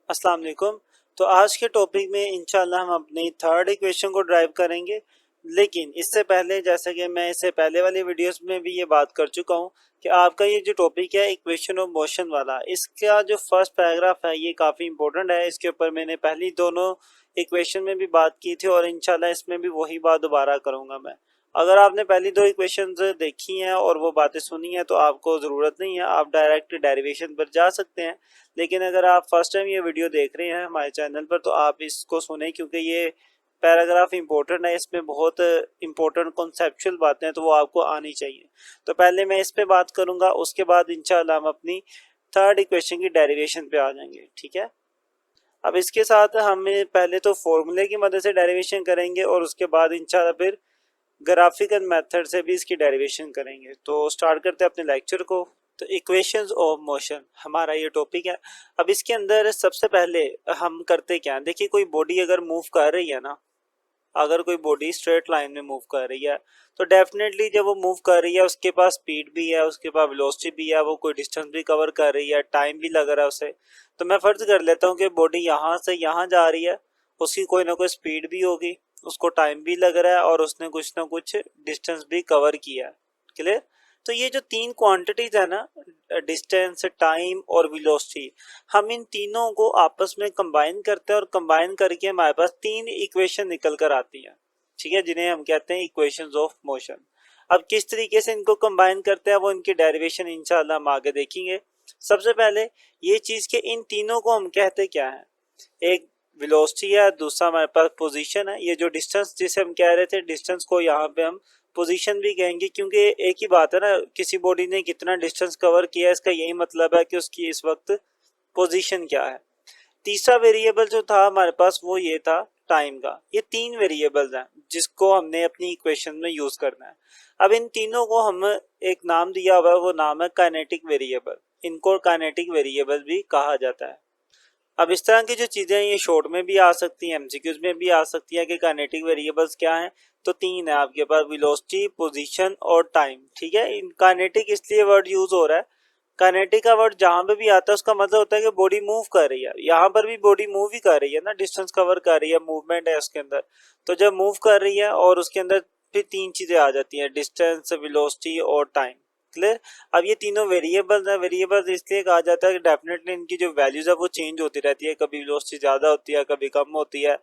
अस्सलाम वालेकुम। तो आज के टॉपिक में इंशाल्लाह हम अपनी थर्ड इक्वेशन को ड्राइव करेंगे। लेकिन इससे पहले, जैसे कि मैं इससे पहले वाली वीडियोस में भी ये बात कर चुका हूँ कि आपका ये जो टॉपिक है इक्वेशन ऑफ मोशन वाला, इसका जो फर्स्ट पैराग्राफ है ये काफ़ी इंपॉर्टेंट है। इसके ऊपर मैंने पहली दोनों इक्वेशन में भी बात की थी और इंशाल्लाह इसमें भी वही बात दोबारा करूँगा मैं। अगर आपने पहली दो इक्वेशंस देखी हैं और वो बातें सुनी हैं तो आपको ज़रूरत नहीं है, आप डायरेक्ट डेरिवेशन पर जा सकते हैं। लेकिन अगर आप फर्स्ट टाइम ये वीडियो देख रहे हैं हमारे चैनल पर तो आप इसको सुने, क्योंकि ये पैराग्राफ इंपॉर्टेंट है, इसमें बहुत इंपॉर्टेंट कॉन्सेप्चुअल बातें हैं तो वो आपको आनी चाहिए। तो पहले मैं इस पे बात करूंगा, उसके बाद इंशाल्लाह हम अपनी थर्ड इक्वेशन की डेरिवेशन पे आ जाएंगे। ठीक है, अब इसके साथ हम पहले तो फॉर्मूले की मदद से डेरिवेशन करेंगे और उसके बाद इंशाल्लाह फिर ग्राफिकल मेथड से भी इसकी डेरिवेशन करेंगे। तो स्टार्ट करते हैं अपने लेक्चर को। तो इक्वेशंस ऑफ मोशन हमारा ये टॉपिक है। अब इसके अंदर सबसे पहले हम करते क्या हैं, देखिए कोई बॉडी अगर मूव कर रही है ना, अगर कोई बॉडी स्ट्रेट लाइन में मूव कर रही है तो डेफिनेटली जब वो मूव कर रही है उसके पास स्पीड भी है, उसके पास वेलोसिटी भी है, वो कोई डिस्टेंस भी कवर कर रही है, टाइम भी लग रहा है उसे। तो मैं फर्ज कर लेता हूँ कि बॉडी यहाँ से यहाँ जा रही है, उसकी कोई ना कोई स्पीड भी होगी, उसको टाइम भी लग रहा है और उसने कुछ ना कुछ डिस्टेंस भी कवर किया है। क्लियर? तो ये जो तीन क्वांटिटीज है ना, डिस्टेंस, टाइम और वेलोसिटी, हम इन तीनों को आपस में कंबाइन करते हैं और कंबाइन करके हमारे पास तीन इक्वेशन निकल कर आती हैं। ठीक है, जिन्हें हम कहते हैं इक्वेशंस ऑफ मोशन। अब किस तरीके से इनको कंबाइन करते हैं वो इनकी डेरिवेशन इंशाल्लाह हम आगे देखेंगे। सबसे पहले ये चीज के इन तीनों को हम कहते क्या है, एक वेलोसिटी है, दूसरा हमारे पास पोजीशन है। ये जो डिस्टेंस जिसे हम कह रहे थे, डिस्टेंस को यहाँ पे हम पोजीशन भी कहेंगे, क्योंकि एक ही बात है ना, किसी बॉडी ने कितना डिस्टेंस कवर किया है इसका यही मतलब है कि उसकी इस वक्त पोजीशन क्या है। तीसरा वेरिएबल जो था हमारे पास वो ये था टाइम का। ये तीन वेरिएबल्स हैं जिसको हमने अपनी इक्वेशन में यूज करना है। अब इन तीनों को हम एक नाम दिया हुआ है, वो नाम है काइनेटिक वेरिएबल। इनको काइनेटिक वेरिएबल भी कहा जाता है। अब इस तरह की जो चीजें हैं ये शॉर्ट में भी आ सकती हैं, एमसीक्यूज में भी आ सकती है कि काइनेटिक वेरिएबल्स क्या हैं। तो तीन है आपके पास, वेलोसिटी, पोजीशन और टाइम। ठीक है, इन काइनेटिक इसलिए वर्ड यूज हो रहा है, काइनेटिक का वर्ड जहां पे भी आता है उसका मतलब होता है कि बॉडी मूव कर रही है। यहाँ पर भी बॉडी मूव ही कर रही है ना, डिस्टेंस कवर कर रही है, मूवमेंट है उसके अंदर। तो जब मूव कर रही है और उसके अंदर फिर तीन चीजें आ जाती हैं, डिस्टेंस, वेलोसिटी और टाइम। क्लियर? अब ये तीनों वेरिएबल्स हैं। वेरिएबल्स इसलिए कहा जाता है कि डेफिनेटली इनकी जो वैल्यूज है वो चेंज होती रहती है, कभी वेलोसिटी ज्यादा होती है, कभी कम होती है,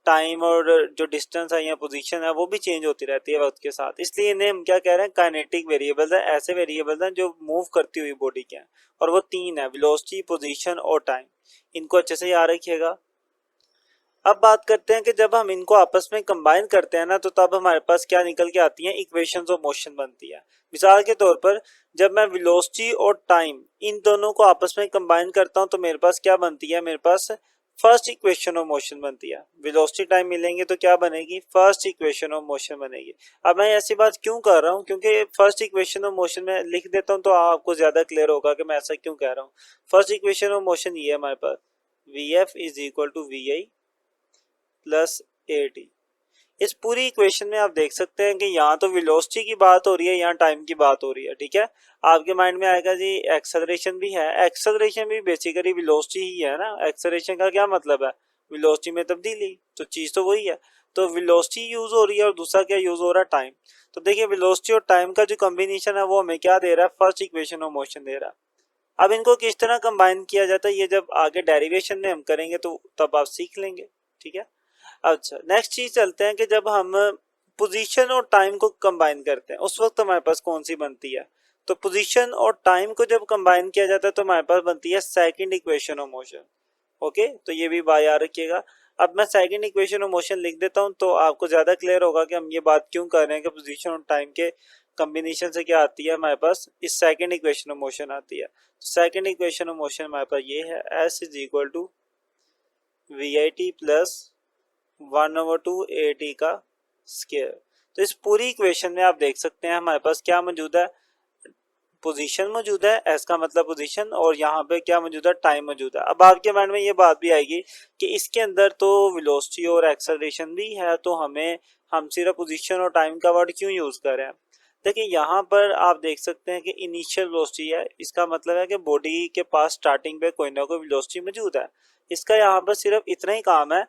टाइम और जो डिस्टेंस है या पोजीशन है वो भी चेंज होती रहती है वक्त के साथ। इसलिए इन्हें हम क्या कह रहे हैं, काइनेटिक वेरिएबल्स है। ऐसे वेरिएबल्स हैं जो मूव करती हुई बॉडी के हैं और वो तीन है, वेलोसिटी, पोजीशन और टाइम। इनको अच्छे से याद रखिएगा। अब बात करते हैं कि जब हम इनको आपस में कंबाइन करते हैं ना तो तब हमारे पास क्या निकल के आती हैं, इक्वेशंस ऑफ मोशन बनती है। मिसाल के तौर पर जब मैं वेलोसिटी और टाइम इन दोनों को आपस में कंबाइन करता हूं तो मेरे पास क्या बनती है, मेरे पास फर्स्ट इक्वेशन ऑफ मोशन बनती है। वेलोसिटी टाइम मिलेंगे तो क्या बनेगी, फर्स्ट इक्वेशन ऑफ मोशन बनेगी। अब मैं ऐसी बात क्यों कर रहा हूँ, क्योंकि फर्स्ट इक्वेशन ऑफ मोशन में लिख देता हूँ तो आपको ज्यादा क्लियर होगा कि मैं ऐसा क्यों कह रहा हूँ। फर्स्ट इक्वेशन ऑफ मोशन ये है हमारे पास, V F is equal to we I plus A T. इस पूरी इक्वेशन में आप देख सकते हैं कि यहाँ तो वेलोसिटी की बात हो रही है, यहाँ टाइम की बात हो रही है। ठीक है, आपके माइंड में आएगा जी एक्सेलरेशन भी है, एक्सेलरेशन भी बेसिकली वेलोसिटी ही है ना। एक्सेलरेशन का क्या मतलब है, वेलोसिटी में तब्दीली, तो चीज तो वही है। तो वेलोसिटी यूज हो रही है और दूसरा क्या यूज हो रहा है, टाइम। तो देखिए वेलोसिटी और टाइम का जो कॉम्बिनेशन है वो हमें क्या दे रहा है, फर्स्ट इक्वेशन ऑफ मोशन दे रहा है। अब इनको किस तरह कंबाइन किया जाता है ये जब आगे डेरिवेशन में हम करेंगे तो तब आप सीख लेंगे। ठीक है, अच्छा नेक्स्ट चीज चलते हैं कि जब हम पोजीशन और टाइम को कंबाइन करते हैं उस वक्त हमारे पास कौन सी बनती है। तो पोजीशन और टाइम को जब कंबाइन किया जाता है तो हमारे पास बनती है second equation of motion. Okay, तो ये भी बात याद रखिएगा। अब मैं सेकंड इक्वेशन ऑफ मोशन लिख देता हूं तो आपको ज्यादा क्लियर होगा कि हम ये बात क्यों कर रहे हैं कि पोजीशन और टाइम के कॉम्बिनेशन से क्या आती है हमारे पास, इस सेकंड इक्वेशन ऑफ मोशन आती है। सेकंड इक्वेशन ऑफ मोशन हमारे पास ये है, s is equal to we i t plus 1/2 a t का स्क्वायर। तो इस पूरी इक्वेशन में आप देख सकते हैं हमारे पास क्या मौजूद है, पोजीशन मौजूद है, एस का मतलब पोजीशन, और यहाँ पे क्या मौजूद है, टाइम मौजूद है। अब आपके माइंड में ये बात भी आएगी कि इसके अंदर तो वेलोसिटी और एक्सेलरेशन भी है, तो हम सिर्फ पोजीशन और टाइम का वर्ड क्यों यूज कर रहे हैं। देखिए यहाँ पर आप देख सकते हैं कि इनिशियल वेलोसिटी है, इसका मतलब है कि बॉडी के पास स्टार्टिंग पे कोई ना कोई वेलोसिटी मौजूद है। इसका यहाँ पर सिर्फ इतना ही काम है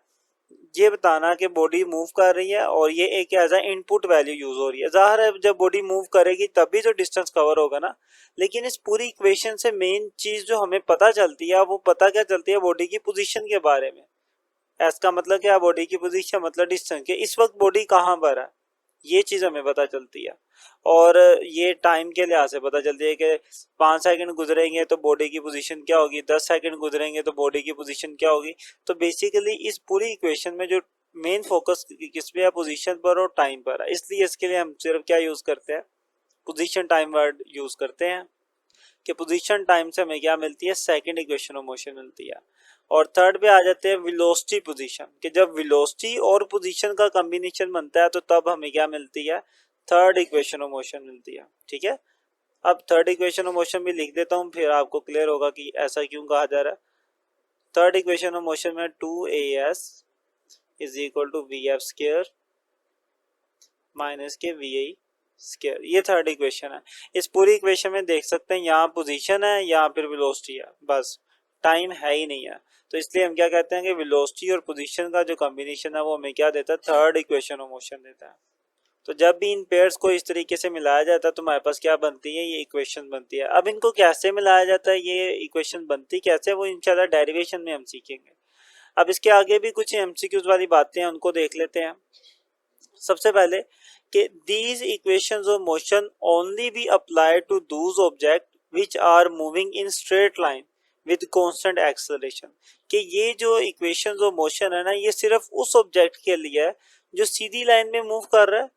ये बताना कि बॉडी मूव कर रही है और ये एक as a input value use हो रही है। जाहिर है जब बॉडी मूव करेगी तभी तो डिस्टेंस कवर होगा ना। लेकिन इस पूरी इक्वेशन से मेन चीज जो हमें पता चलती है वो पता क्या चलती है, बॉडी की पोजीशन के बारे में। एस का मतलब क्या, बॉडी की पोजीशन मतलब डिस्टेंस के इस वक्त बॉडी कहाँ पर है, ये चीज हमें पता चलती है। और ये टाइम के लिहाज से पता चलती है कि 5 सेकंड गुजरेंगे तो बॉडी की पोजीशन क्या होगी, 10 सेकंड गुजरेंगे तो बॉडी की पोजीशन क्या होगी। तो बेसिकली इस पूरी इक्वेशन में जो मेन फोकस किस पे है, पोजीशन पर और टाइम पर है। इसलिए इसके लिए हम सिर्फ क्या यूज करते हैं, पोजीशन टाइम वर्ड यूज करते हैं कि पोजीशन टाइम से हमें क्या मिलती है, सेकंड इक्वेशन ऑफ मोशन मिलती है। और थर्ड पे आ जाते हैं वेलोसिटी पोजीशन, कि जब वेलोसिटी और पोजीशन का कॉम्बिनेशन बनता है तो तब हमें क्या मिलती है, थर्ड इक्वेशन ऑफ मोशन मिलती है। ठीक है, अब थर्ड इक्वेशन ऑफ मोशन भी लिख देता हूँ, फिर आपको क्लियर होगा कि ऐसा क्यों कहा जा रहा है। थर्ड इक्वेशन ऑफ मोशन में 2as is equal to we f square minus के वी आई स्क्र, ये थर्ड इक्वेशन है। इस पूरी इक्वेशन में देख सकते हैं यहाँ पोजीशन है, यहाँ फिर वेलोसिटी है, बस टाइम है ही नहीं है। तो इसलिए हम क्या कहते हैं कि वेलोसिटी और पोजीशन का जो कॉम्बिनेशन है वो हमें क्या देता है, थर्ड इक्वेशन ऑफ मोशन देता है। तो जब भी इन पेयर्स को इस तरीके से मिलाया जाता है तो हमारे पास क्या बनती है, ये इक्वेशन बनती है। अब इनको कैसे मिलाया जाता है, ये इक्वेशन बनती कैसे, वो इंशाल्लाह डेरिवेशन में हम सीखेंगे। अब इसके आगे भी कुछ एमसीक्यूज वाली बातें हैं, उनको देख लेते हैं। सबसे पहले कि these equations of motion only be applied to those object which are moving in straight line with constant acceleration, कि ये जो इक्वेशंस ऑफ मोशन है ना, ये सिर्फ उस ऑब्जेक्ट के लिए है जो सीधी लाइन में मूव कर रहा है।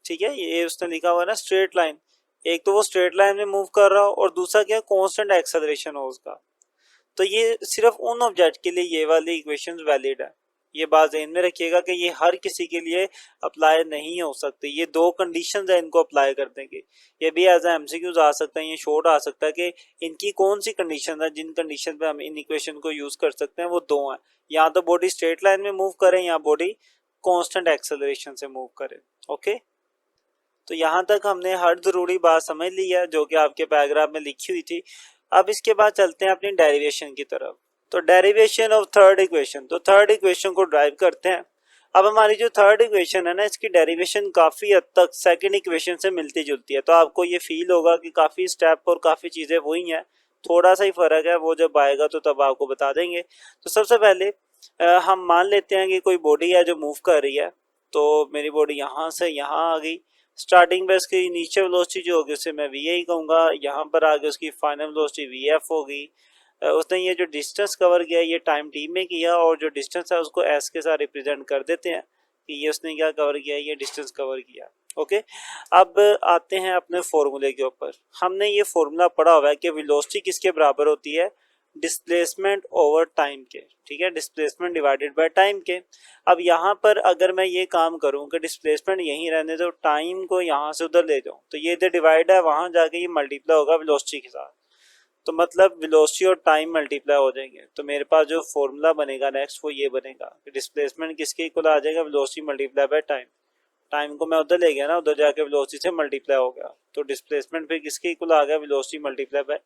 ठीक है, ये उसने लिखा हुआ है ना स्ट्रेट लाइन, एक तो वो स्ट्रेट लाइन में मूव कर रहा हो और दूसरा क्या, कांस्टेंट एक्सेलरेशन हो उसका। तो ये सिर्फ उन ऑब्जेक्ट के लिए ये वाली इक्वेशंस वैलिड है। ये बात ध्यान में रखिएगा कि ये हर किसी के लिए अप्लाई नहीं हो सकती। ये दो कंडीशंस है इनको अप्लाई करने की। ये भी एज एमसीक्यूज आ सकता है, ये शॉर्ट आ सकता है कि इनकी कौन सी कंडीशन है जिन कंडीशन पे हम इन इक्वेशन को यूज कर सकते हैं, वो दो हैं। या तो बॉडी स्ट्रेट लाइन में मूव करे या बॉडी कांस्टेंट एक्सेलरेशन से मूव करे। ओके, तो यहाँ तक हमने हर जरूरी बात समझ ली है जो कि आपके पैराग्राफ में लिखी हुई थी। अब इसके बाद चलते हैं अपनी डेरिवेशन की तरफ। तो डेरिवेशन ऑफ थर्ड इक्वेशन, तो थर्ड इक्वेशन को ड्राइव करते हैं। अब हमारी जो थर्ड इक्वेशन है ना, इसकी डेरिवेशन काफ़ी हद तक सेकंड इक्वेशन से मिलती जुलती है। तो आपको ये फील होगा कि काफ़ी स्टेप और काफ़ी चीज़ें वही हैं, थोड़ा सा ही फ़र्क है, वो जब आएगा तो तब आपको बता देंगे। तो सबसे पहले हम मान लेते हैं कि कोई बॉडी है जो मूव कर रही है। तो मेरी बॉडी यहाँ से यहाँ आ गई, स्टार्टिंग पे इसकी इनिशियल वेलोसिटी जो होगी उसे मैं वी आई कहूँगा, यहाँ पर आगे उसकी फाइनल वेलोसिटी वी एफ होगी। उसने ये जो डिस्टेंस कवर किया ये टाइम टी में किया, और जो डिस्टेंस है उसको एस के साथ रिप्रेजेंट कर देते हैं कि ये उसने क्या कवर किया, ये डिस्टेंस कवर किया। ओके, अब आते हैं अपने फॉर्मूले के ऊपर। हमने ये फॉर्मूला पढ़ा हुआ है कि वेलोसिटी किसके बराबर होती है, डिस्प्लेसमेंट ओवर टाइम के। ठीक है, डिस्प्लेसमेंट डिवाइडेड बाय टाइम के। अब यहाँ पर अगर मैं ये काम करूँ कि डिस्प्लेसमेंट यहीं रहने दो, टाइम को यहाँ से उधर ले जाऊँ, तो ये इधर डिवाइड है, वहाँ जाके ये मल्टीप्लाई होगा वेलोसिटी के साथ। तो मतलब वेलोसिटी और टाइम मल्टीप्लाई हो जाएंगे। तो मेरे पास जो फॉर्मूला बनेगा नेक्स्ट वो ये बनेगा कि डिस्प्लेसमेंट किसके इक्वल आ जाएगा, velocity multiply by time. Time को मैं उधर ले गया ना, उधर जाके वेलोसिटी से मल्टीप्लाई हो गया, तो डिस्प्लेसमेंट फिर किसके इक्वल आ गया, वेलोसिटी मल्टीप्लाई बाय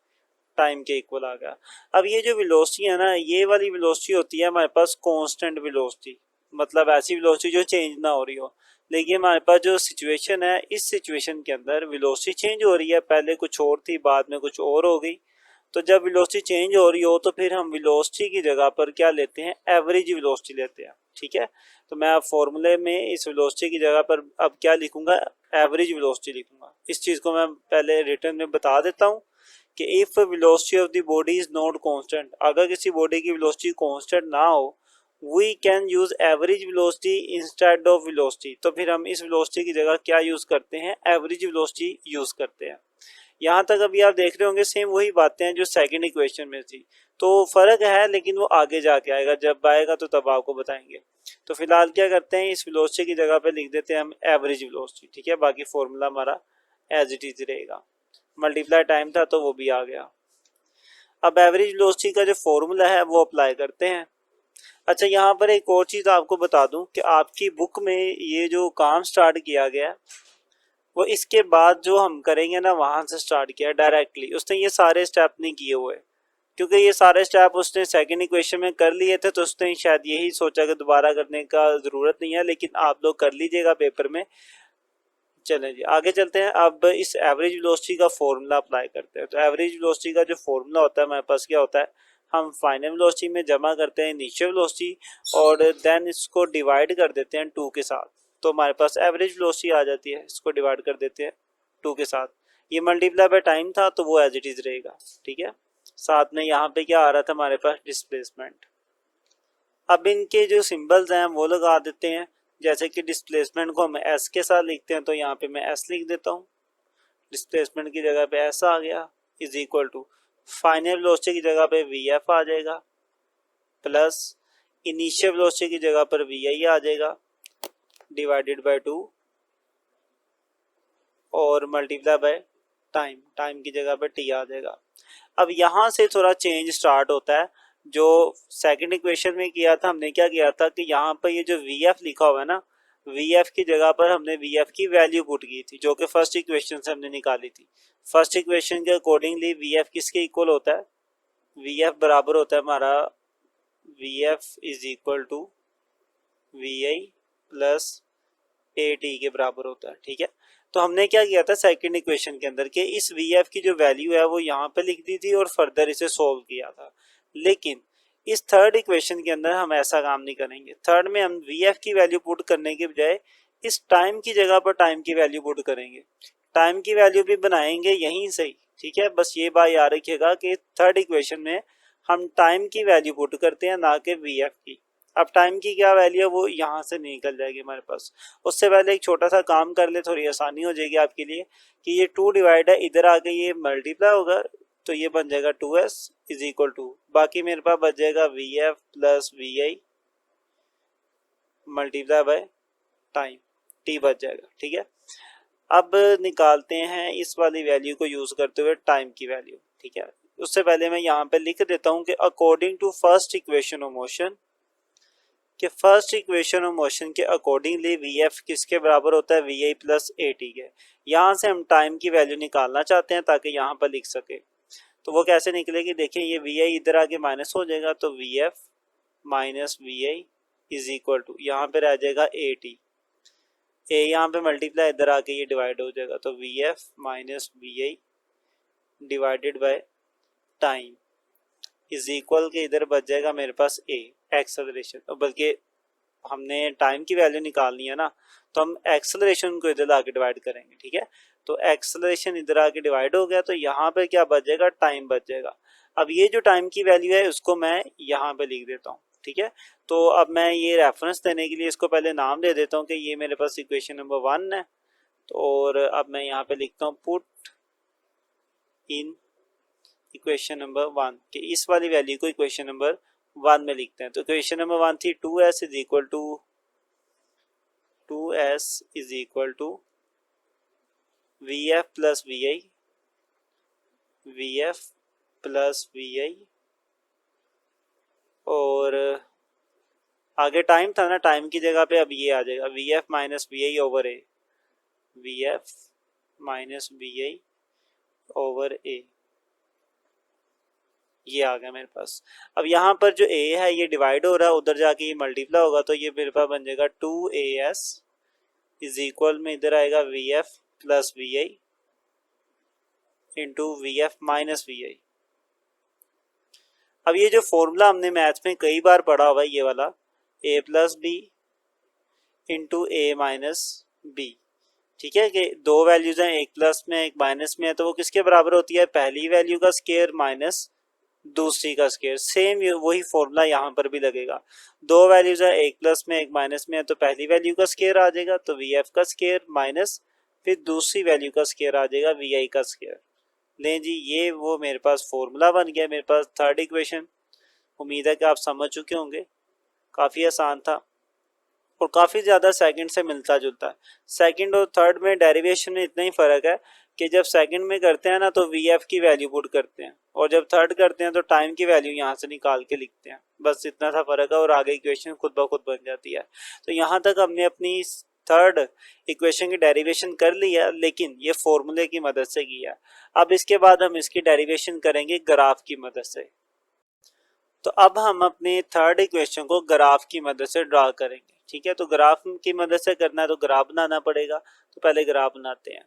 टाइम के इक्वल आ गया। अब ये जो वेलोसिटी है ना, ये वाली वेलोसिटी होती है हमारे पास कांस्टेंट वेलोसिटी, मतलब ऐसी वेलोसिटी जो चेंज ना हो रही हो। लेकिन हमारे पास जो सिचुएशन है, इस सिचुएशन के अंदर वेलोसिटी चेंज हो रही है, पहले कुछ और थी बाद में कुछ और हो गई। तो जब वेलोसिटी चेंज हो रही हो तो फिर हम वेलोसिटी की जगह पर क्या लेते हैं, एवरेज वेलोसिटी लेते हैं। ठीक है, तो मैं अब फॉर्मूले में इस वेलोसिटी की जगह पर अब क्या लिखूंगा, एवरेज वेलोसिटी लिखूंगा। इस चीज़ को मैं पहले रिटर्न में बता देता हूँ कि if velocity of the body is not constant, अगर किसी बॉडी की वेलोसिटी कांस्टेंट ना हो, we can use average velocity instead of velocity. तो फिर हम इस वेलोसिटी की जगह क्या यूज करते हैं, एवरेज वेलोसिटी यूज करते हैं। यहाँ तक अभी आप देख रहे होंगे सेम वही बातें हैं जो सेकंड इक्वेशन में थी। तो फर्क है लेकिन वो आगे जाके आएगा, जब आएगा तो तब आपको बताएंगे। तो फिलहाल क्या करते हैं, इस वेलोसिटी की जगह पे लिख देते हैं हम एवरेज वेलोसिटी। ठीक है, बाकी फॉर्मूला हमारा एज इट इज रहेगा। मल्टीप्लाई टाइम था तो वो भी आ गया। अब एवरेज वेलोसिटी का जो फॉर्मूला है वो अप्लाई करते हैं। अच्छा, यहाँ पर एक और चीज़ आपको बता दूं कि आपकी बुक में ये जो काम स्टार्ट किया गया है, वो इसके बाद जो हम करेंगे ना वहां से स्टार्ट किया डायरेक्टली, उसने ये सारे स्टेप नहीं किए हुए, क्योंकि ये सारे स्टेप उसने सेकंड इक्वेशन में कर लिए थे, तो उसने शायद यही सोचा कि दोबारा करने का जरूरत नहीं है, लेकिन आप लोग कर लीजिएगा पेपर में। चलें जी आगे चलते हैं। अब इस एवरेज वेलोसिटी का फॉर्मूला अप्लाई करते हैं। तो एवरेज वेलोसिटी का जो फॉर्मूला होता है हमारे पास क्या होता है, हम फाइनल वेलोसिटी में जमा करते हैं इनिशियल वेलोसिटी और देन इसको डिवाइड कर देते हैं 2 के साथ, तो हमारे पास एवरेज वेलोसिटी आ जाती है। इसको डिवाइड कर देते हैं 2 के साथ, ये मल्टीप्लाई बाय टाइम था तो वो एज इट इज रहेगा, ठीक है। साथ में यहाँ पे क्या आ रहा था हमारे पास, डिस्प्लेसमेंट। अब इनके जो सिंबल्स हैं वो लगा देते हैं, जैसे कि डिस्प्लेसमेंट को हम एस के साथ लिखते हैं, तो यहाँ पे मैं एस लिख देता हूँ, डिस्प्लेसमेंट की जगह पे एस आ गया, is equal to final velocity की जगह पे वी एफ आ जाएगा, प्लस इनिशियल वेलोसिटी की जगह पर वी आई आ जाएगा, डिवाइडेड बाय 2 और मल्टीप्लाई बाय टाइम, टाइम की जगह पे टी आ जाएगा। अब यहाँ से थोड़ा चेंज स्टार्ट होता है, जो सेकंड इक्वेशन में किया था हमने क्या किया था कि यहाँ पर ये जो वी एफ लिखा हुआ है ना, वी एफ की जगह पर हमने वी एफ की वैल्यू पुट की थी, जो कि फर्स्ट इक्वेशन से हमने निकाली थी। फर्स्ट इक्वेशन के अकॉर्डिंगली वी एफ किसके इक्वल होता है, वी एफ बराबर होता है हमारा, v F is equal to we I plus A t के बराबर होता है, ठीक है। तो हमने क्या किया था सेकंड इक्वेशन के अंदर के इस वी एफ की जो वैल्यू है वो यहाँ पे लिख दी थी और फर्दर इसे सोल्व किया था, लेकिन इस थर्ड इक्वेशन के अंदर हम ऐसा काम नहीं करेंगे। थर्ड में हम वी एफ की वैल्यू पुट करने के बजाय इस टाइम की जगह पर टाइम की वैल्यू पुट करेंगे, टाइम की वैल्यू भी बनाएंगे यहीं से ही, ठीक है। बस ये बात याद रखिएगा कि थर्ड इक्वेशन में हम टाइम की वैल्यू पुट करते हैं, ना कि वी एफ की। अब टाइम की क्या वैल्यू है वो यहाँ से निकल जाएगी हमारे पास। उससे पहले एक छोटा सा काम कर ले, थोड़ी आसानी हो जाएगी आपके लिए, कि ये 2 डिवाइड है, इधर आके ये मल्टीप्लाई होगा तो ये बन जाएगा 2s इज इक्वल टू, बाकी मेरे पास बच जाएगा V F plus we i multiply by time, t बच जाएगा, ठीक है। अब निकालते हैं इस वाली वैल्यू को यूज करते हुए टाइम की वैल्यू, ठीक है। उससे पहले मैं यहाँ पे लिख देता हूँ कि according to first equation of motion, कि फर्स्ट इक्वेशन ऑफ मोशन के अकॉर्डिंगली वी एफ किसके बराबर होता है, वी आई प्लस ए टी के। यहाँ से हम टाइम की वैल्यू निकालना चाहते हैं ताकि यहाँ पर लिख सके, तो वो कैसे निकलेगी, देखिए ये वी आई इधर आके माइनस हो जाएगा, तो v F minus we i is equal to यहाँ पे रह जाएगा ए टी, ए यहाँ पे मल्टीप्लाई इधर आके ये डिवाइड हो जाएगा, तो v F minus we i divided by time is equal के इधर बच जाएगा मेरे पास ए एक्सेलरेशन, बल्कि हमने टाइम की वैल्यू निकालनी है ना, तो हम एक्सेलरेशन को इधर आके डिवाइड करेंगे, ठीक है। तो एक्सेलरेशन इधर आके डिवाइड हो गया, तो यहाँ पे क्या बच जाएगा, टाइम बच जाएगा। अब ये जो टाइम की वैल्यू है उसको मैं यहाँ पे लिख देता हूँ, ठीक है। तो अब मैं ये रेफरेंस देने के लिए इसको पहले नाम दे देता हूँ कि ये मेरे पास इक्वेशन नंबर 1 है, तो और अब मैं यहाँ पे लिखता हूँ पुट इन इक्वेशन नंबर 1, कि इस वाली वैल्यू को इक्वेशन नंबर 1 में लिखते हैं। तो इक्वेशन नंबर 1 थी 2s is equal to V F plus we I, V F plus we I, और आगे टाइम था ना, टाइम की जगह पे अब ये आ जाएगा V F minus we I over A, V F minus we I over A, ये आ गया मेरे पास। अब यहाँ पर जो a है ये डिवाइड हो रहा है, उधर जाके ये मल्टीप्लाई होगा, तो ये मेरे पास बन जाएगा 2as इज इक्वल में इधर आएगा V F plus we I into V F minus we I. अब ये जो फॉर्मूला हमने मैथ्स में कई बार पढ़ा हुआ है, ये वाला a plus b into a minus b, ठीक है, कि दो वैल्यूज हैं, एक प्लस में एक माइनस में है, तो वो किसके बराबर होती है, पहली वैल्यू का स्क्वायर माइनस दूसरी का स्क्वायर। सेम वही फॉर्मूला यहाँ पर भी लगेगा, दो वैल्यूज है, एक प्लस में एक माइनस में है, तो पहली वैल्यू का स्क्वायर आ जाएगा, तो वी एफ का स्क्वायर माइनस फिर दूसरी वैल्यू का स्क्वायर आ जाएगा वी आई का स्क्वायर। लें जी, ये वो मेरे पास फॉर्मूला बन गया, मेरे पास थर्ड इक्वेशन। उम्मीद है कि आप समझ चुके होंगे, काफ़ी आसान था और काफ़ी ज़्यादा सेकंड से मिलता जुलता है। सेकंड और थर्ड में डेरिवेशन में इतना ही फ़र्क है कि जब सेकंड में करते हैं ना तो वी एफ की वैल्यू पुट करते हैं, और जब थर्ड करते हैं तो टाइम की वैल्यू यहाँ से निकाल के लिखते हैं, बस इतना सा फ़र्क है, और आगे इक्वेशन खुद ब खुद बन जाती है। तो यहाँ तक हमने अपनी थर्ड इक्वेशन की डेरिवेशन कर लिया, लेकिन ये फॉर्मूले की मदद से किया। अब इसके बाद हम इसकी डेरिवेशन करेंगे ग्राफ की मदद से। तो अब हम अपने थर्ड इक्वेशन को ग्राफ की मदद से ड्रा करेंगे। ठीक है, तो ग्राफ की मदद से करना है तो ग्राफ बनाना पड़ेगा। तो पहले ग्राफ बनाते हैं।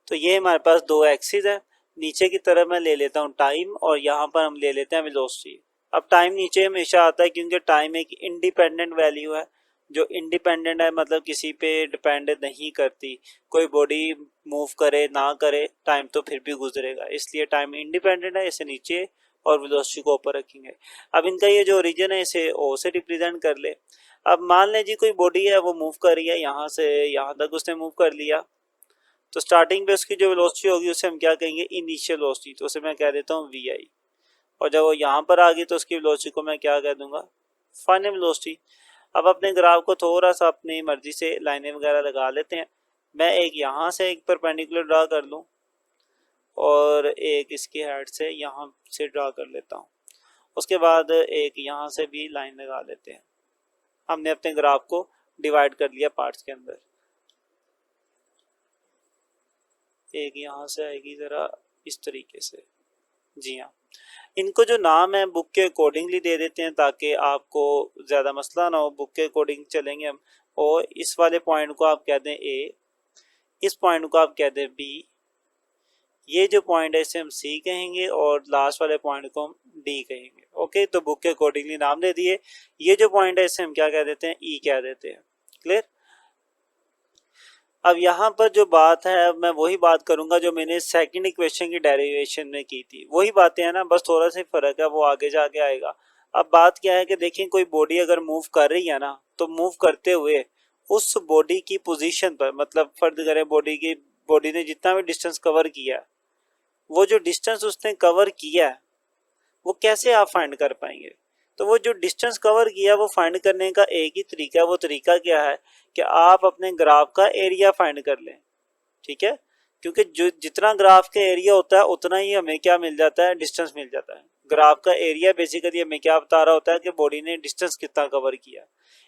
तो ये हमारे पास दो एक्सिस है। नीचे की तरफ मैं ले लेता हूँ टाइम और यहाँ पर हम ले लेते हैं वेलोसिटी। अब टाइम नीचे हमेशा आता है क्योंकि टाइम एक इंडिपेंडेंट वैल्यू है। जो इंडिपेंडेंट है मतलब किसी पे डिपेंड नहीं करती। कोई बॉडी मूव करे ना करे टाइम तो फिर भी गुजरेगा, इसलिए टाइम इंडिपेंडेंट है। इसे नीचे और वेलोसिटी को ऊपर रखेंगे। अब इनका ये जो ओरिजिन है इसे ओ से रिप्रेजेंट कर ले। अब मान लें जी कोई बॉडी है वो मूव कर रही है, यहाँ से यहाँ तक उसने मूव कर लिया। तो स्टार्टिंग पे उसकी जो वेलोसिटी होगी उसे हम क्या कहेंगे, इनिशियल वेलोसिटी। तो उसे मैं कह देता हूँ वी आई। और जब वो यहाँ पर आ गई तो उसकी वेलोसिटी को मैं क्या कह दूंगा, फाइनल वेलोसिटी। अब अपने ग्राफ को थोड़ा सा अपनी मर्जी से लाइनें वगैरह लगा लेते हैं। मैं एक यहाँ से एक परपेंडिकुलर ड्रा कर लूँ और एक इसकी हेड से यहाँ से ड्रा कर लेता हूँ। उसके बाद एक यहाँ से भी लाइन लगा लेते हैं। हमने अपने ग्राफ को डिवाइड कर लिया पार्ट्स के अंदर। एक यहाँ से आएगी ज़रा इस तरीके से। जी हाँ, इनको जो नाम है बुक के अकॉर्डिंगली दे देते हैं ताकि आपको ज़्यादा मसला ना हो। बुक के अकॉर्डिंग चलेंगे हम। और इस वाले पॉइंट को आप कह दें ए, इस पॉइंट को आप कह दें बी, ये जो पॉइंट है इसे हम सी कहेंगे और लास्ट वाले पॉइंट को हम डी कहेंगे। ओके, तो बुक के अकॉर्डिंगली नाम दे दिए। ये जो पॉइंट है इसे हम क्या कह देते हैं, ई कह देते हैं। क्लियर। अब यहाँ पर जो बात है मैं वही बात करूंगा जो मैंने सेकंड इक्वेशन की डेरिवेशन में की थी। वही बातें हैं ना, बस थोड़ा सा फर्क है, वो आगे जाके आएगा। अब बात क्या है कि देखिए कोई बॉडी अगर मूव कर रही है ना, तो मूव करते हुए उस बॉडी की पोजीशन पर, मतलब फर्ज करें बॉडी ने जितना भी डिस्टेंस कवर किया, वो जो डिस्टेंस उसने कवर किया है वो कैसे आप फाइंड कर पाएंगे। तो वो जो डिस्टेंस कवर किया वो फाइंड करने का एक ही तरीका है। वो तरीका क्या है कि आप अपने ग्राफ का एरिया फाइंड कर लें। ठीक है, क्योंकि जो जितना ग्राफ का एरिया होता है उतना ही हमें क्या मिल जाता है, डिस्टेंस मिल जाता है। ग्राफ का एरिया बेसिकली हमें क्या बता रहा होता है कि बॉडी ने डिस्टेंस कितना कवर किया।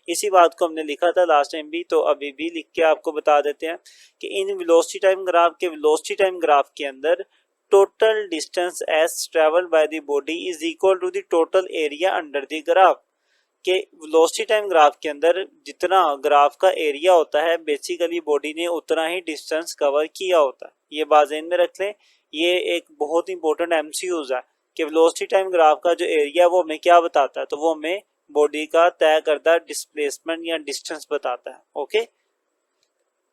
इसी बात को हमने लिखा था लास्ट टाइम भी, तो अभी भी लिख के आपको बता देते हैं कि इन वेलोसिटी टाइम ग्राफ के अंदर total distance s travelled by the body is equal to the total area under the graph. के वेलोसिटी टाइम ग्राफ के अंदर जितना ग्राफ का एरिया होता है बेसिकली बॉडी ने उतना ही डिस्टेंस कवर किया होता है। ये बात ध्यान में रख लें, ये एक बहुत इंपॉर्टेंट एमसीक्यूज है कि वेलोसिटी टाइम ग्राफ का जो एरिया वो हमें क्या बताता है, तो वो हमें बॉडी का तय करता डिस्प्लेसमेंट या डिस्टेंस बताता है। ओके,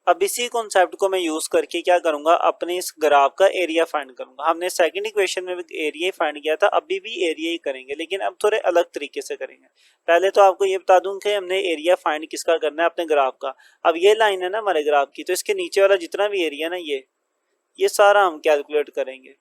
अब इसी कॉन्सेप्ट को मैं यूज करके क्या करूंगा, अपने इस ग्राफ का एरिया फाइंड करूंगा। हमने सेकंड इक्वेशन में भी एरिया फाइंड किया था, अभी भी एरिया ही करेंगे लेकिन अब थोड़े अलग तरीके से करेंगे। पहले तो आपको ये बता दूं कि हमने एरिया फाइंड किसका करना है, अपने ग्राफ का। अब ये लाइन है ना हमारे ग्राफ की, तो इसके नीचे वाला जितना भी एरिया ना ये सारा हम कैलकुलेट करेंगे।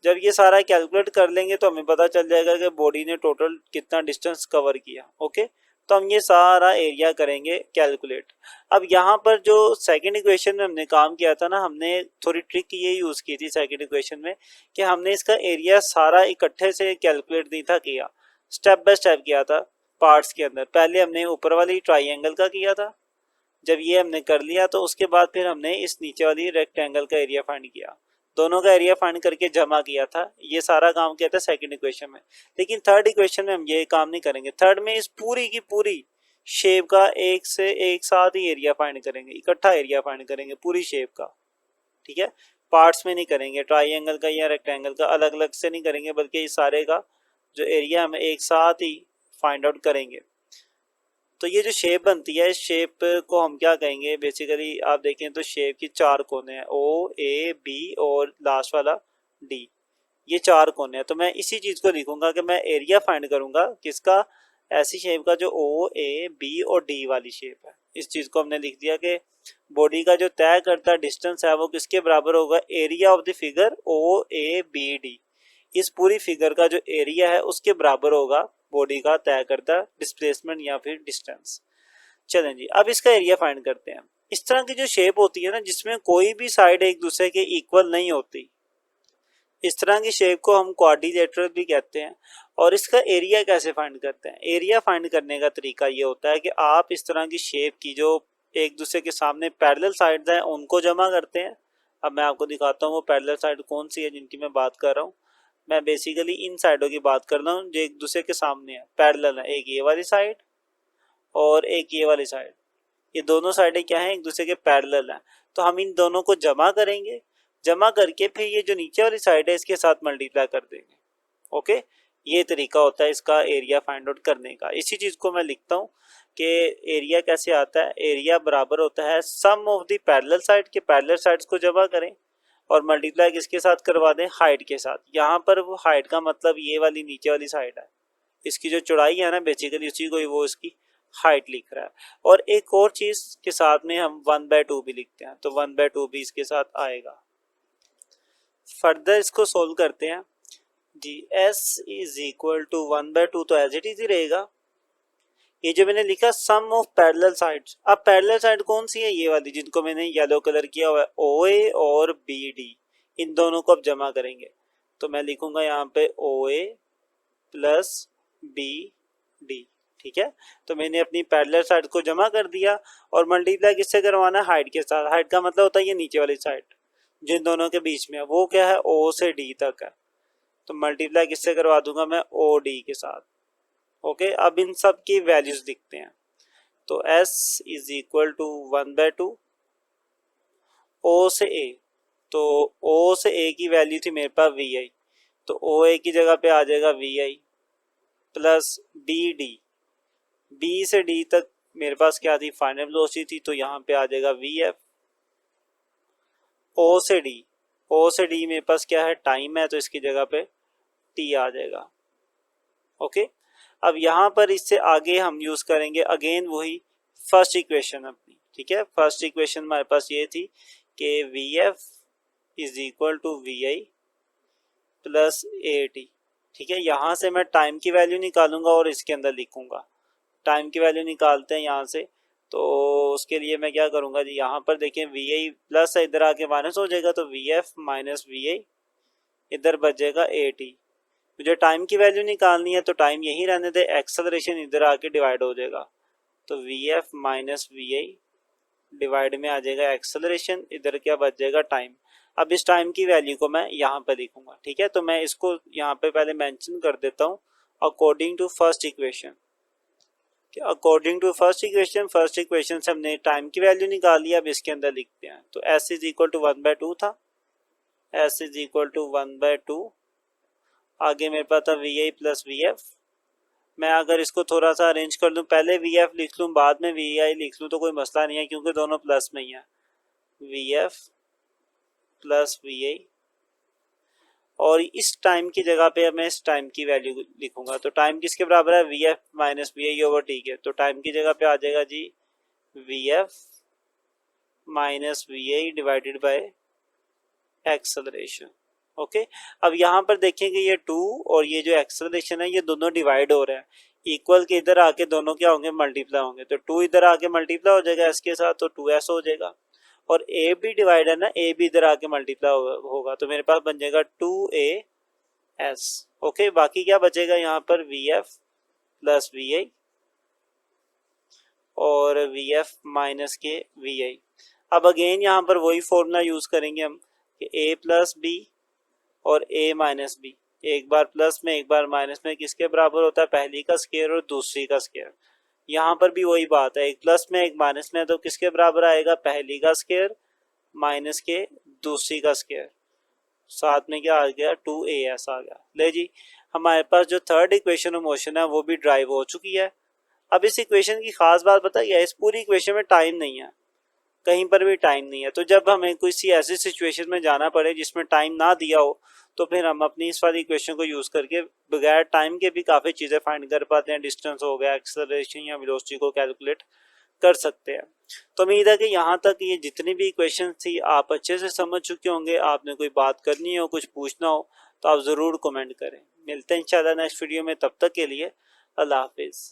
जब ये सारा कैलकुलेट कर लेंगे तो हमें पता चल जाएगा कि बॉडी ने टोटल कितना डिस्टेंस कवर किया। ओके, तो हम ये सारा एरिया करेंगे कैलकुलेट। अब यहाँ पर जो सेकंड इक्वेशन में हमने काम किया था ना, हमने थोड़ी ट्रिक ये यूज की थी सेकंड इक्वेशन में कि हमने इसका एरिया सारा इकट्ठे से कैलकुलेट नहीं था किया, स्टेप बाय स्टेप किया था पार्ट्स के अंदर। पहले हमने ऊपर वाली ट्राइंगल का किया था, जब ये हमने कर लिया तो उसके बाद फिर हमने इस नीचे वाली रेक्टेंगल का एरिया फाइंड किया, दोनों का एरिया फाइंड करके जमा किया था। ये सारा काम किया था सेकंड इक्वेशन में। लेकिन थर्ड इक्वेशन में हम ये काम नहीं करेंगे। थर्ड में इस पूरी की पूरी शेप का एक से एक साथ ही एरिया फाइंड करेंगे, इकट्ठा एरिया फाइंड करेंगे पूरी शेप का। ठीक है, पार्ट्स में नहीं करेंगे, ट्राइंगल का या रेक्टेंगल का अलग अलग से नहीं करेंगे, बल्कि इस सारे का जो एरिया हम एक साथ ही फाइंड आउट करेंगे। तो ये जो शेप बनती है इस शेप को हम क्या कहेंगे, बेसिकली आप देखें तो शेप की चार कोने हैं, ओ ए बी और लास्ट वाला डी, ये चार कोने हैं। तो मैं इसी चीज को लिखूंगा कि मैं एरिया फाइंड करूंगा किसका, ऐसी शेप का जो ओ ए बी और डी वाली शेप है। इस चीज को हमने लिख दिया कि बॉडी का जो तय करता डिस्टेंस है वो किसके बराबर होगा, area of the figure O A B D. इस पूरी फिगर का जो एरिया है उसके बराबर होगा बॉडी का तय करता डिस्प्लेसमेंट या फिर डिस्टेंस। चलें जी, अब इसका एरिया फाइंड करते हैं। इस तरह की जो शेप होती है ना जिसमें कोई भी साइड एक दूसरे के इक्वल नहीं होती, इस तरह की शेप को हम क्वाड्रिलेटरल भी कहते हैं। और इसका एरिया कैसे फाइंड करते हैं? एरिया फाइंड करने का तरीका ये होता है कि आप इस तरह की शेप की जो एक दूसरे के सामने पैरेलल साइड्स हैं उनको जमा करते हैं। अब मैं आपको दिखाता हूँ वो पैरेलल साइड कौन सी है जिनकी मैं बात कर रहा हूँ। मैं बेसिकली इन साइडों की बात कर रहा हूँ जो एक दूसरे के सामने है, पैरेलल है। एक ये वाली साइड और एक ये वाली साइड, ये दोनों साइडें क्या हैं? एक दूसरे के पैरेलल हैं। तो हम इन दोनों को जमा करेंगे, जमा करके फिर ये जो नीचे वाली साइड है इसके साथ मल्टीप्लाई कर देंगे। ओके, ये तरीका होता है इसका एरिया फाइंड आउट करने का। इसी चीज को मैं लिखता हूँ कि एरिया कैसे आता है। एरिया बराबर होता है सम ऑफ द पैरेलल साइड के पैरेलल साइड्स को जमा करें और मल्टीप्लाई किसके साथ करवा दें? हाइट के साथ। यहाँ पर वो हाइट का मतलब ये वाली नीचे वाली साइड है, इसकी जो चौड़ाई है ना बेसिकली उसी को वो इसकी हाइट लिख रहा है। और एक और चीज के साथ में हम 1/2 भी लिखते हैं, तो 1/2 भी इसके साथ आएगा। फर्दर इसको सोल्व करते हैं जी। s इज इक्वल टू 1/2 तो एज इट इज ही रहेगा। ये जो मैंने लिखा सम ऑफ पैरेलल साइड्स, अब पैरेलल साइड कौन सी है? ये वाली जिनको मैंने येलो कलर किया हुआ है, OA और BD, इन दोनों को अब जमा करेंगे। तो मैं लिखूंगा यहाँ पे OA प्लस BD, ठीक है। तो मैंने अपनी पैरेलल साइड को जमा कर दिया और मल्टीप्लाई किससे करवाना है? हाइट के साथ। हाइट का मतलब होता है ये नीचे वाली साइड जिन दोनों के बीच में है, वो क्या है? O से D तक है। तो मल्टीप्लाई किससे करवा दूंगा मैं? OD के साथ। ओके, अब इन सब की वैल्यूज दिखते हैं। तो s is equal to 1/2 O से A, तो O से A की वैल्यू थी मेरे पास VI, तो OA की जगह पे आ जाएगा VI प्लस BD। B से D तक मेरे पास क्या थी? फाइनल वेलोसिटी थी, तो यहाँ पे आ जाएगा VF। O से D मेरे पास क्या है? टाइम है, तो इसकी जगह पे T आ जाएगा। ओके, अब यहाँ पर इससे आगे हम यूज करेंगे अगेन वही फर्स्ट इक्वेशन अपनी, ठीक है। फर्स्ट इक्वेशन हमारे पास ये थी कि VF is equal to VI plus AT, ठीक है। यहाँ से मैं टाइम की वैल्यू निकालूंगा और इसके अंदर लिखूंगा। टाइम की वैल्यू निकालते हैं यहाँ से, तो उसके लिए मैं क्या करूँगा जी, यहाँ पर देखें VI प्लस इधर आके माइनस हो जाएगा, तो VF माइनस VI, इधर बच जाएगा AT। मुझे टाइम की वैल्यू निकालनी है तो टाइम यही रहने दे, एक्सेलरेशन इधर आके डिवाइड हो जाएगा, तो VF माइनस VI डिवाइड में आ जाएगा एक्सेलरेशन, इधर क्या बच जाएगा? टाइम। अब इस टाइम की वैल्यू को मैं यहाँ पे लिखूंगा, ठीक है। तो मैं इसको यहाँ पे पहले मेंशन कर देता हूँ according to first equation. First equation से हमने टाइम की वैल्यू निकाली, अब इसके अंदर लिखते हैं। तो s इज इक्वल टू 1/2 था, s इज इक्वल टू 1/2, आगे मेरे पास था VI प्लस VF। मैं अगर इसको थोड़ा सा अरेंज कर दूं, पहले VF लिख लूं बाद में VI लिख लूं तो कोई मसला नहीं है, क्योंकि दोनों प्लस में ही है। VF प्लस VI, और इस टाइम की जगह पे मैं इस टाइम की वैल्यू लिखूंगा। तो टाइम किसके बराबर है? VF minus VI over T के। तो टाइम की जगह पे आ जाएगा जी VF minus VI divided by acceleration. Okay, अब यहाँ पर देखेंगे ये 2 और ये जो एक्सेलरेशन है ये दोनों डिवाइड हो रहे हैं, इक्वल के इधर आके दोनों क्या होंगे? मल्टीप्लाई होंगे। तो 2 इधर आके मल्टीप्लाई हो जाएगा s के साथ, तो 2s हो जाएगा। और a भी डिवाइड है ना, a भी इधर आके मल्टीप्लाई होगा, तो मेरे पास बन जाएगा 2as। ओके, बाकी क्या बचेगा यहाँ पर? VF प्लस VI और VF माइनस के VI। अब अगेन यहाँ पर वही फॉर्मूला यूज करेंगे हम कि a प्लस b और a माइनस बी, एक बार प्लस में एक बार माइनस में किसके बराबर होता है? पहली का स्क्वायर और दूसरी का स्क्वायर। यहाँ पर भी वही बात है, एक प्लस में एक माइनस में, तो किसके बराबर आएगा? पहली का स्क्वायर माइनस के दूसरी का स्क्वायर, साथ में क्या आ गया? 2as आ गया। ले जी, हमारे पास जो थर्ड इक्वेशन ऑफ मोशन है वो भी ड्राइव हो चुकी है। अब इस इक्वेशन की खास बात बताइए, इस पूरी इक्वेशन में टाइम नहीं है, कहीं पर भी टाइम नहीं है। तो जब हमें किसी ऐसी सिचुएशन में जाना पड़े जिसमें टाइम ना दिया हो, तो फिर हम अपनी इस वाली इक्वेशन को यूज करके बगैर टाइम के भी काफी चीजें फाइंड कर पाते हैं। डिस्टेंस हो गया, एक्सेलरेशन या वेलोसिटी को कैलकुलेट कर सकते हैं। तो उम्मीद है कि यहाँ तक ये जितनी भी इक्वेशन थी आप अच्छे से समझ चुके होंगे। आपने कोई बात करनी हो, कुछ पूछना हो तो आप जरूर कमेंट करें। मिलते हैं इंशाल्लाह नेक्स्ट वीडियो में, तब तक के लिए अल्लाह हाफिज।